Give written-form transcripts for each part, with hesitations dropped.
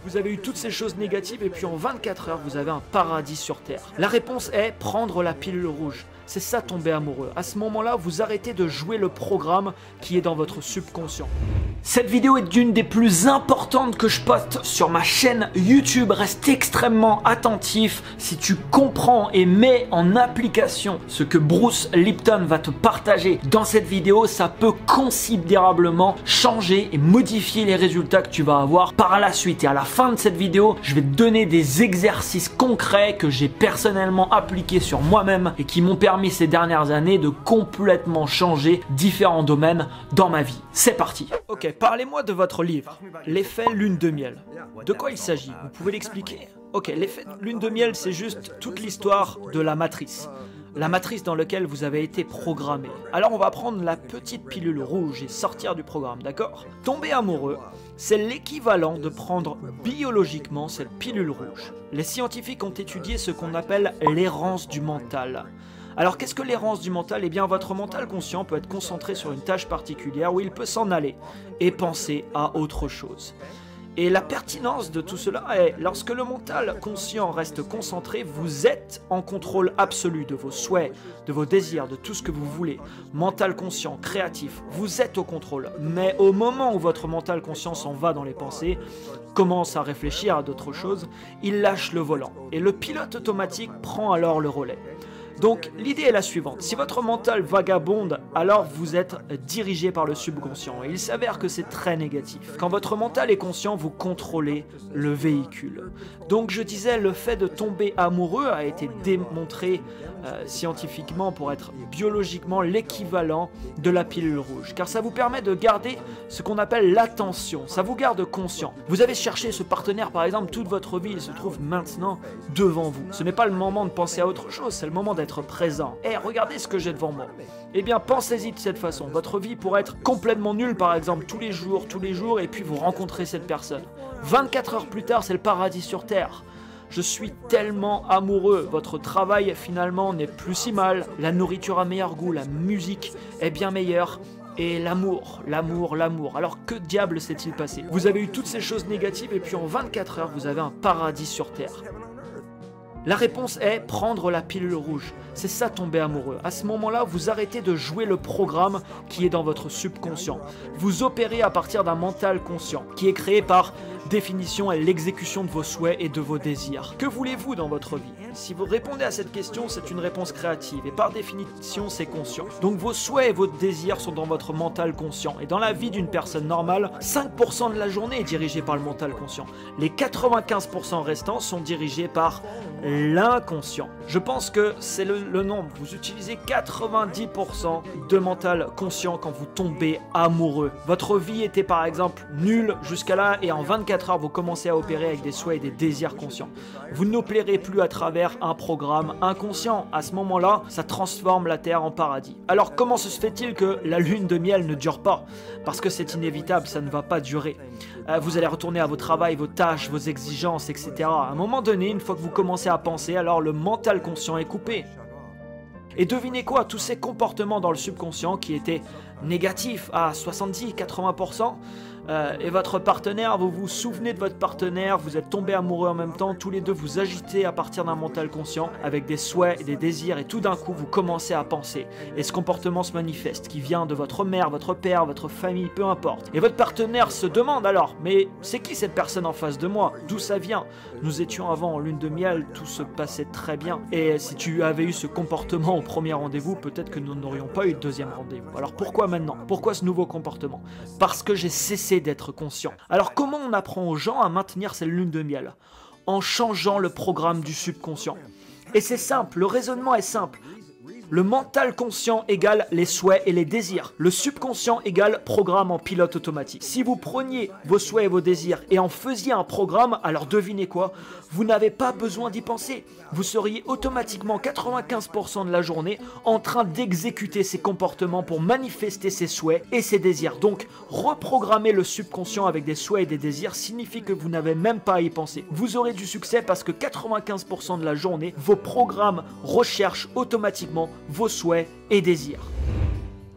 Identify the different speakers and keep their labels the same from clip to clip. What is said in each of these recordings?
Speaker 1: Vous avez eu toutes ces choses négatives et puis en 24 heures, vous avez un paradis sur Terre. La réponse est prendre la pilule rouge. C'est ça tomber amoureux. À ce moment-là, vous arrêtez de jouer le programme qui est dans votre subconscient. Cette vidéo est d'une des plus importantes que je poste sur ma chaîne YouTube. Reste extrêmement attentif si tu comprends et mets en application ce que Bruce Lipton va te partager dans cette vidéo. Ça peut considérablement changer et modifier les résultats que tu vas avoir par la suite. Et à la fin de cette vidéo, je vais te donner des exercices concrets que j'ai personnellement appliqués sur moi-même et qui m'ont permis ces dernières années de complètement changer différents domaines dans ma vie. C'est parti. Ok, parlez-moi de votre livre, L'effet lune de miel. De quoi il s'agit? Vous pouvez l'expliquer? Ok, l'effet lune de miel, c'est juste toute l'histoire de la matrice. La matrice dans laquelle vous avez été programmé. Alors on va prendre la petite pilule rouge et sortir du programme, d'accord? Tomber amoureux, c'est l'équivalent de prendre biologiquement cette pilule rouge. Les scientifiques ont étudié ce qu'on appelle l'errance du mental. Alors qu'est-ce que l'errance du mental? Eh bien votre mental conscient peut être concentré sur une tâche particulière où il peut s'en aller et penser à autre chose. Et la pertinence de tout cela est, lorsque le mental conscient reste concentré, vous êtes en contrôle absolu de vos souhaits, de vos désirs, de tout ce que vous voulez. Mental conscient, créatif, vous êtes au contrôle. Mais au moment où votre mental conscient s'en va dans les pensées, commence à réfléchir à d'autres choses, il lâche le volant. Et le pilote automatique prend alors le relais. Donc l'idée est la suivante, si votre mental vagabonde, alors vous êtes dirigé par le subconscient et il s'avère que c'est très négatif. Quand votre mental est conscient, vous contrôlez le véhicule. Donc je disais, le fait de tomber amoureux a été démontré scientifiquement pour être biologiquement l'équivalent de la pilule rouge, car ça vous permet de garder ce qu'on appelle l'attention, ça vous garde conscient. Vous avez cherché ce partenaire par exemple toute votre vie, il se trouve maintenant devant vous. Ce n'est pas le moment de penser à autre chose, c'est le moment d'être présent. Et regardez ce que j'ai devant moi. Eh bien pensez-y de cette façon, votre vie pourrait être complètement nulle par exemple tous les jours et puis vous rencontrez cette personne. 24 heures plus tard, c'est le paradis sur Terre. Je suis tellement amoureux, votre travail finalement n'est plus si mal, la nourriture a meilleur goût, la musique est bien meilleure, et l'amour. Alors que diable s'est-il passé? Vous avez eu toutes ces choses négatives et puis en 24 heures, vous avez un paradis sur Terre. La réponse est prendre la pilule rouge. C'est ça tomber amoureux. À ce moment-là, vous arrêtez de jouer le programme qui est dans votre subconscient. Vous opérez à partir d'un mental conscient qui est créé par définition et l'exécution de vos souhaits et de vos désirs. Que voulez-vous dans votre vie? Si vous répondez à cette question, c'est une réponse créative et par définition, c'est conscient. Donc vos souhaits et vos désirs sont dans votre mental conscient. Et dans la vie d'une personne normale, 5% de la journée est dirigée par le mental conscient. Les 95% restants sont dirigés par l'inconscient. Je pense que c'est le nombre. Vous utilisez 90% de mental conscient quand vous tombez amoureux. Votre vie était par exemple nulle jusqu'à là et en 24 heures, vous commencez à opérer avec des souhaits et des désirs conscients. Vous n'opérez plus à travers un programme inconscient. À ce moment-là, ça transforme la Terre en paradis. Alors comment se fait-il que la lune de miel ne dure pas? Parce que c'est inévitable, ça ne va pas durer. Vous allez retourner à vos travails, vos tâches, vos exigences, etc. À un moment donné, une fois que vous commencez à penser, alors le mental conscient est coupé. Et devinez quoi, tous ces comportements dans le subconscient qui étaient négatifs à 70-80%, et votre partenaire, vous vous souvenez de votre partenaire, vous êtes tombés amoureux en même temps, tous les deux vous agitez à partir d'un mental conscient avec des souhaits et des désirs et tout d'un coup vous commencez à penser et ce comportement se manifeste qui vient de votre mère, votre père, votre famille, peu importe. Et votre partenaire se demande alors, mais c'est qui cette personne en face de moi? D'où ça vient? Nous étions avant en lune de miel, tout se passait très bien et si tu avais eu ce comportement au premier rendez-vous, peut-être que nous n'aurions pas eu de deuxième rendez-vous. Alors pourquoi maintenant? Pourquoi ce nouveau comportement? Parce que j'ai cessé d'être conscient. Alors comment on apprend aux gens à maintenir cette lune de miel? En changeant le programme du subconscient. Et c'est simple, le raisonnement est simple. Le mental conscient égale les souhaits et les désirs. Le subconscient égale programme en pilote automatique. Si vous preniez vos souhaits et vos désirs et en faisiez un programme, alors devinez quoi? Vous n'avez pas besoin d'y penser. Vous seriez automatiquement 95% de la journée en train d'exécuter ces comportements pour manifester ses souhaits et ses désirs. Donc, reprogrammer le subconscient avec des souhaits et des désirs signifie que vous n'avez même pas à y penser. Vous aurez du succès parce que 95% de la journée, vos programmes recherchent automatiquement vos souhaits et désirs.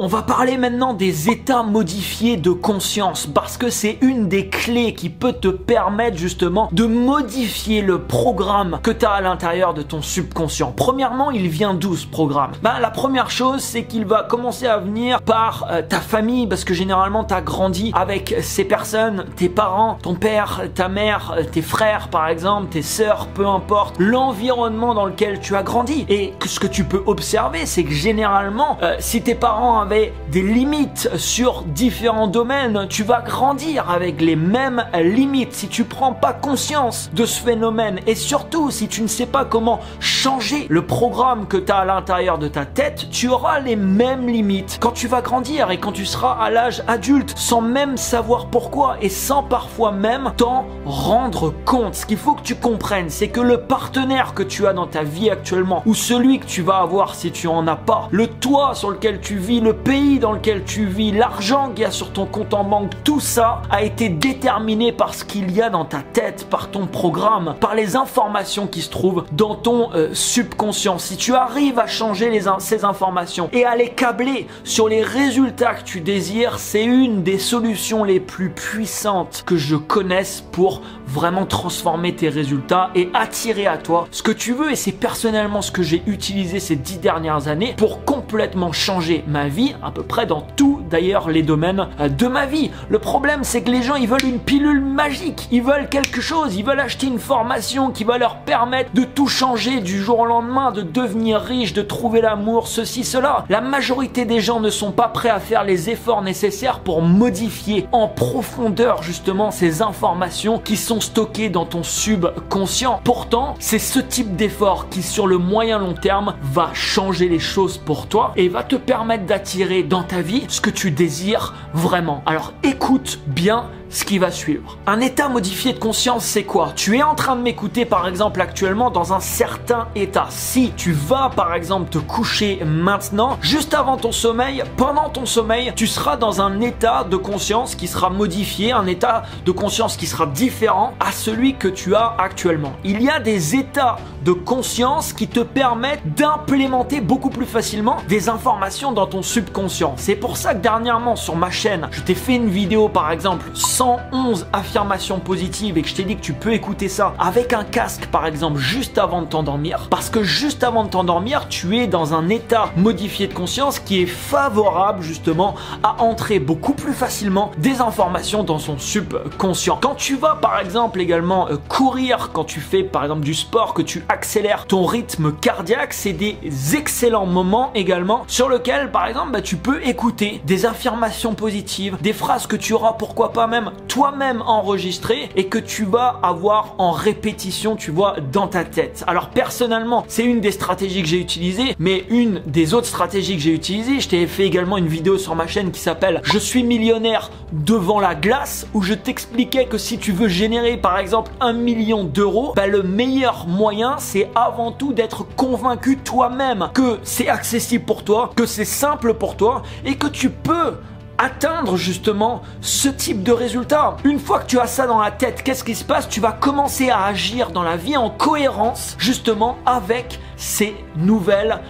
Speaker 1: On va parler maintenant des états modifiés de conscience parce que c'est une des clés qui peut te permettre justement de modifier le programme que tu as à l'intérieur de ton subconscient. Premièrement, il vient d'où ce programme? La première chose, c'est qu'il va commencer à venir par ta famille parce que généralement tu as grandi avec ces personnes, tes parents, ton père, ta mère, tes frères par exemple, tes sœurs, peu importe, l'environnement dans lequel tu as grandi. Et ce que tu peux observer, c'est que généralement, si tes parents avaient des limites sur différents domaines, tu vas grandir avec les mêmes limites si tu prends pas conscience de ce phénomène et surtout si tu ne sais pas comment changer le programme que tu as à l'intérieur de ta tête, tu auras les mêmes limites quand tu vas grandir et quand tu seras à l'âge adulte sans même savoir pourquoi et sans parfois même t'en rendre compte. Ce qu'il faut que tu comprennes, c'est que le partenaire que tu as dans ta vie actuellement ou celui que tu vas avoir si tu en as pas, le toit sur lequel tu vis, le pays dans lequel tu vis, l'argent qu'il y a sur ton compte en banque, tout ça a été déterminé par ce qu'il y a dans ta tête, par ton programme, par les informations qui se trouvent dans ton subconscient. Si tu arrives à changer ces informations et à les câbler sur les résultats que tu désires, c'est une des solutions les plus puissantes que je connaisse pour vraiment transformer tes résultats et attirer à toi ce que tu veux. Et c'est personnellement ce que j'ai utilisé ces 10 dernières années pour complètement changer ma vie, à peu près dans tout d'ailleurs les domaines de ma vie. Le problème, c'est que les gens, ils veulent une pilule magique, ils veulent quelque chose, ils veulent acheter une formation qui va leur permettre de tout changer du jour au lendemain, de devenir riche, de trouver l'amour, ceci, cela. La majorité des gens ne sont pas prêts à faire les efforts nécessaires pour modifier en profondeur justement ces informations qui sont stockées dans ton subconscient. Pourtant, c'est ce type d'effort qui sur le moyen long terme va changer les choses pour toi et va te permettre d'attirer dans ta vie ce que tu désires vraiment. Alors écoute bien ce qui va suivre. Un état modifié de conscience, c'est quoi? Tu es en train de m'écouter par exemple actuellement dans un certain état. Si tu vas par exemple te coucher maintenant, juste avant ton sommeil, pendant ton sommeil, tu seras dans un état de conscience qui sera modifié, un état de conscience qui sera différent à celui que tu as actuellement. Il y a des états de conscience qui te permettent d'implémenter beaucoup plus facilement des informations dans ton subconscient. C'est pour ça que dernièrement sur ma chaîne, je t'ai fait une vidéo par exemple 111 affirmations positives et que je t'ai dit que tu peux écouter ça avec un casque par exemple juste avant de t'endormir, parce que juste avant de t'endormir, tu es dans un état modifié de conscience qui est favorable justement à entrer beaucoup plus facilement des informations dans son subconscient. Quand tu vas par exemple également courir, quand tu fais par exemple du sport, que tu accélères ton rythme cardiaque, c'est des excellents moments également sur lesquels par exemple tu peux écouter des affirmations positives, des phrases que tu auras pourquoi pas même toi-même enregistrées et que tu vas avoir en répétition, tu vois, dans ta tête. Alors personnellement, c'est une des stratégies que j'ai utilisées, mais une des autres stratégies que j'ai utilisées, je t'ai fait également une vidéo sur ma chaîne qui s'appelle « Je suis millionnaire devant la glace » où je t'expliquais que si tu veux générer par exemple 1 million d'euros, le meilleur moyen c'est avant tout d'être convaincu toi-même que c'est accessible pour toi, que c'est simple pour toi et que tu peux atteindre justement ce type de résultat. Une fois que tu as ça dans la tête, qu'est-ce qui se passe? Tu vas commencer à agir dans la vie en cohérence justement avec ces nouvelles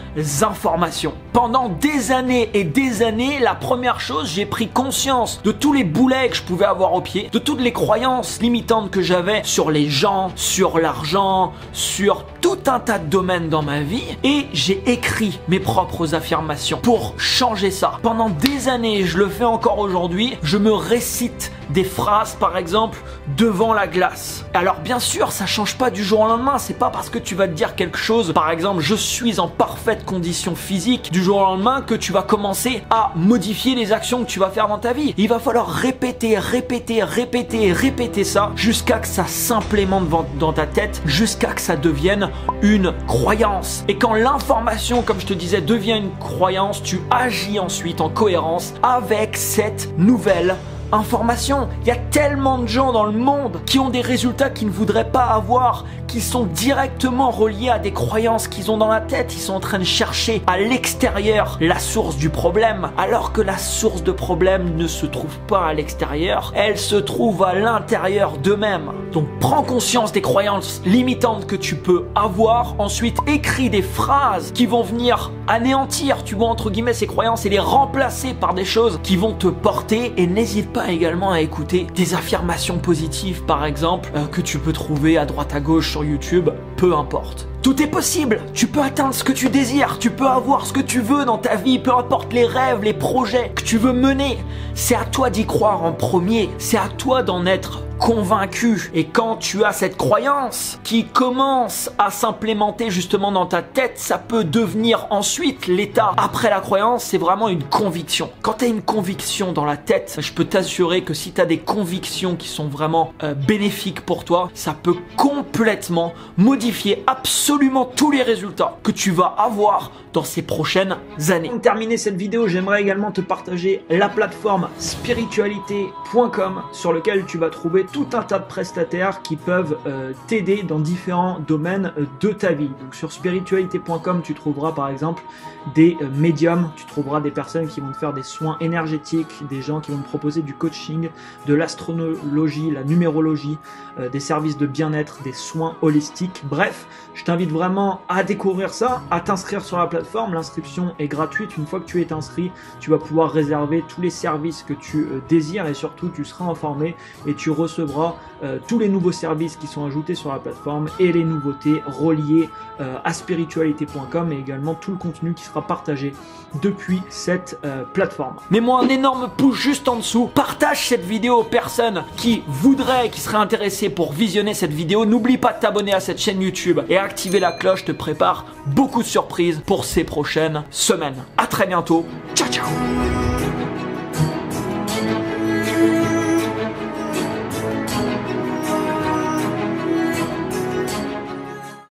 Speaker 1: informations. Pendant des années et des années, la première chose, j'ai pris conscience de tous les boulets que je pouvais avoir au pied, de toutes les croyances limitantes que j'avais sur les gens, sur l'argent, sur tout un tas de domaines dans ma vie et j'ai écrit mes propres affirmations pour changer ça. Pendant des années, je le fais encore aujourd'hui, je me récite des phrases par exemple devant la glace. Alors bien sûr, ça change pas du jour au lendemain, c'est pas parce que tu vas te dire quelque chose, par exemple je suis en parfaite condition physique du jour au lendemain que tu vas commencer à modifier les actions que tu vas faire dans ta vie. Il va falloir répéter, répéter, répéter, répéter ça jusqu'à que ça s'implémente dans ta tête, jusqu'à que ça devienne une croyance. Et quand l'information, comme je te disais, devient une croyance, tu agis ensuite en cohérence avec cette nouvelle information. Il y a tellement de gens dans le monde qui ont des résultats qu'ils ne voudraient pas avoir, qui sont directement reliés à des croyances qu'ils ont dans la tête. Ils sont en train de chercher à l'extérieur la source du problème, alors que la source de problème ne se trouve pas à l'extérieur, elle se trouve à l'intérieur d'eux-mêmes. Donc prends conscience des croyances limitantes que tu peux avoir, ensuite écris des phrases qui vont venir
Speaker 2: anéantir, tu vois, entre guillemets, ces croyances et les remplacer par des choses qui vont te porter. Et n'hésite pas également à écouter des affirmations positives, par exemple, que tu peux trouver à droite à gauche sur YouTube, peu importe. Tout est possible, tu peux atteindre ce que tu désires, tu peux avoir ce que tu veux dans ta vie, peu importe les rêves, les projets que tu veux mener. C'est à toi d'y croire en premier, c'est à toi d'en être convaincu. Et quand tu as cette croyance qui commence à s'implémenter justement dans ta tête, ça peut devenir ensuite l'état. Après la croyance, c'est vraiment une conviction. Quand tu as une conviction dans la tête, je peux t'assurer que si tu as des convictions qui sont vraiment bénéfiques pour toi, ça peut complètement modifier absolument tous les résultats que tu vas avoir dans ces prochaines années.
Speaker 1: Pour terminer cette vidéo, j'aimerais également te partager la plateforme spiritualité.com sur lequel tu vas trouver tout un tas de prestataires qui peuvent t'aider dans différents domaines de ta vie. Donc sur spiritualité.com, tu trouveras par exemple des médiums, tu trouveras des personnes qui vont te faire des soins énergétiques, des gens qui vont te proposer du coaching, de l'astrologie, la numérologie, des services de bien-être, des soins holistiques. Bref, je t'invite vraiment à découvrir ça, à t'inscrire sur la plateforme. L'inscription est gratuite. Une fois que tu es inscrit, tu vas pouvoir réserver tous les services que tu désires et surtout tu seras informé et tu recevras tous les nouveaux services qui sont ajoutés sur la plateforme et les nouveautés reliées à spiritualité.com et également tout le contenu qui sera partagé depuis cette plateforme.
Speaker 2: Mets-moi un énorme pouce juste en dessous, partage cette vidéo aux personnes qui voudraient, qui seraient intéressées pour visionner cette vidéo. N'oublie pas de t'abonner à cette chaîne YouTube et activer la cloche, te prépare beaucoup de surprises pour ces prochaines semaines. À très bientôt, ciao ciao.